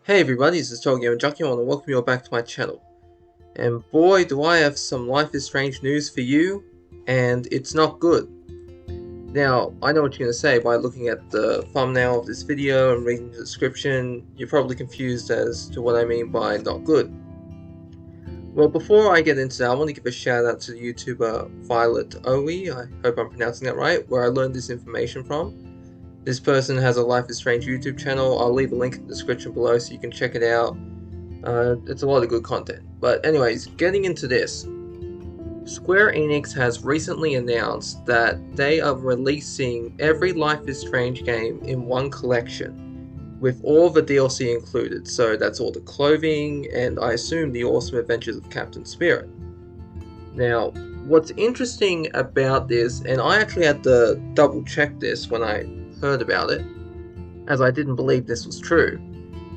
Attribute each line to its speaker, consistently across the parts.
Speaker 1: Hey everybody, this is TotalGamerJunkie. I want to welcome you all back to my channel. And boy, do I have some Life is Strange news for you, and it's not good. Now, I know what you're going to say by looking at the thumbnail of this video and reading the description. You're probably confused as to what I mean by not good. Well, before I get into that, I want to give a shout out to the YouTuber Violet Owie, I hope I'm pronouncing that right, where I learned this information from. This person has a Life is Strange YouTube channel. I'll leave a link in the description below so you can check it out. It's a lot of good content. But anyways, getting into this. Square Enix has recently announced that they are releasing every Life is Strange game in one collection, with all the DLC included. So that's all the clothing, and I assume the awesome adventures of Captain Spirit. Now, what's interesting about this, and I actually had to double check this when I heard about it, as I didn't believe this was true.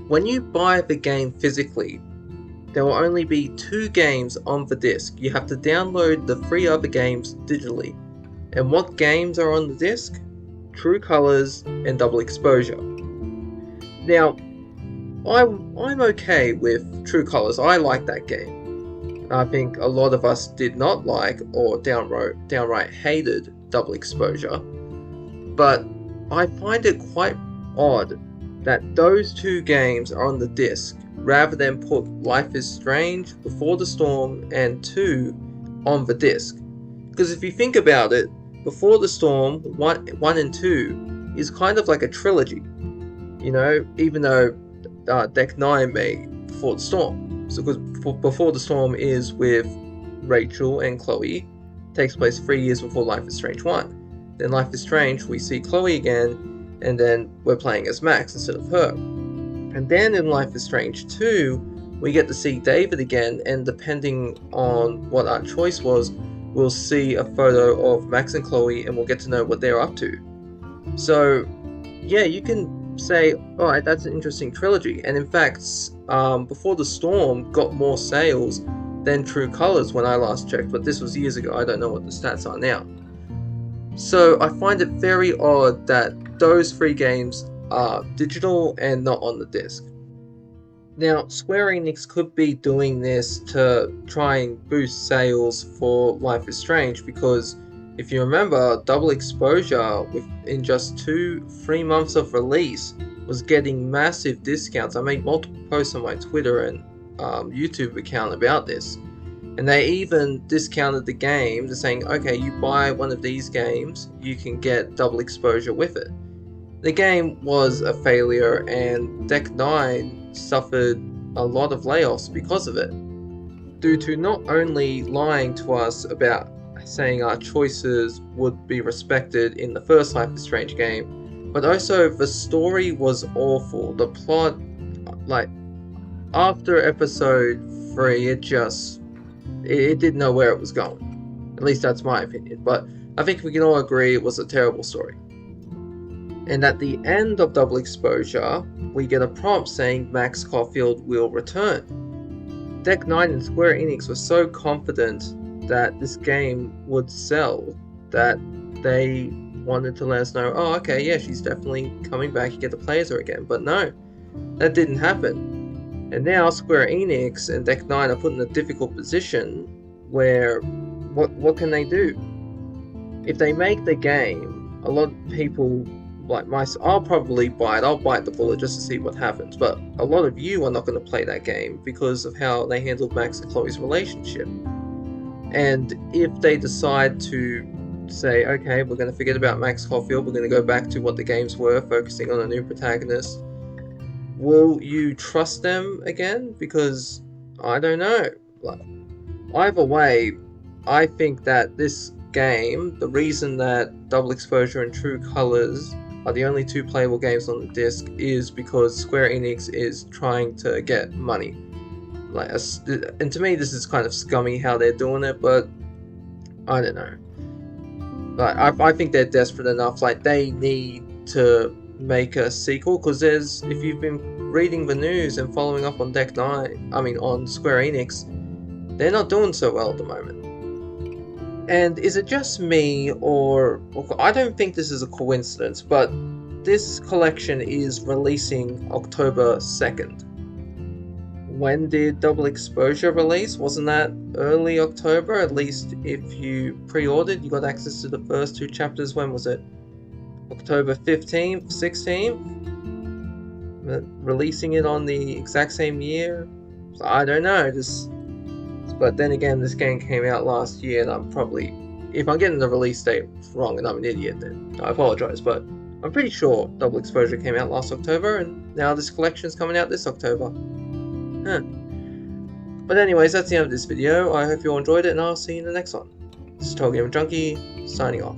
Speaker 1: When you buy the game physically, there will only be 2 games on the disc. You have to download the 3 other games digitally. And what games are on the disc? True Colors and Double Exposure. Now, I'm okay with True Colors. I like that game. I think a lot of us did not like or downright hated Double Exposure. But I find it quite odd that those 2 games are on the disc rather than put Life is Strange, Before the Storm, and 2 on the disc. Because if you think about it, Before the Storm 1 and 2 is kind of like a trilogy, you know, even though Deck 9 made Before the Storm. So because Before the Storm is with Rachel and Chloe, takes place 3 years before Life is Strange 1. Then Life is Strange, we see Chloe again, and then we're playing as Max instead of her. And then in Life is Strange 2, we get to see David again, and depending on what our choice was, we'll see a photo of Max and Chloe, and we'll get to know what they're up to. So, yeah, you can say, alright, that's an interesting trilogy. And in fact, Before the Storm got more sales than True Colors when I last checked, but this was years ago. I don't know what the stats are now. So I find it very odd that those 3 games are digital and not on the disc. Now, Square Enix could be doing this to try and boost sales for Life is Strange, because if you remember, Double Exposure within just 2-3 months of release was getting massive discounts. I made multiple posts on my Twitter and YouTube account about this. And they even discounted the game, to saying, okay, you buy one of these games, you can get Double Exposure with it. The game was a failure, and Deck 9 suffered a lot of layoffs because of it, due to not only lying to us about saying our choices would be respected in the first Life is Strange game, but also the story was awful. The plot, like, after episode 3, it didn't know where it was going. At least that's my opinion, but I think we can all agree it was a terrible story. And at the end of Double Exposure, we get a prompt saying Max Caulfield will return. Deck 9 and Square Enix were so confident that this game would sell that they wanted to let us know, oh okay, yeah, she's definitely coming back, you get to play as her again. But no, that didn't happen. And now Square Enix and Deck 9 are put in a difficult position where, what can they do? If they make the game, a lot of people like myself, I'll probably buy it, I'll bite the bullet just to see what happens, but a lot of you are not going to play that game because of how they handled Max and Chloe's relationship. And if they decide to say, okay, we're going to forget about Max Caulfield, we're going to go back to what the games were, focusing on a new protagonist, will you trust them again? Because I don't know. Either way, I think that this game, the reason that Double Exposure and True Colors are the only 2 playable games on the disc, is because Square Enix is trying to get money. And to me, this is kind of scummy how they're doing it, but I don't know. I think they're desperate enough. Like, they need to make a sequel, because if you've been reading the news and following up on Deck 9, on Square Enix, they're not doing so well at the moment. And is it just me, or I don't think this is a coincidence, but this collection is releasing October 2nd. when did Double Exposure release? Wasn't that early October? At least if you pre-ordered, you got access to the first 2 chapters. When was it? October 15th, 16th? Releasing it on the exact same year? So I don't know, but then again, this game came out last year, and I'm probably, if I'm getting the release date wrong and I'm an idiot, then I apologize, but I'm pretty sure Double Exposure came out last October, and now this collection's coming out this October. Huh. But anyways, that's the end of this video. I hope you all enjoyed it, and I'll see you in the next one. This is TotalGamerJunkie, signing off.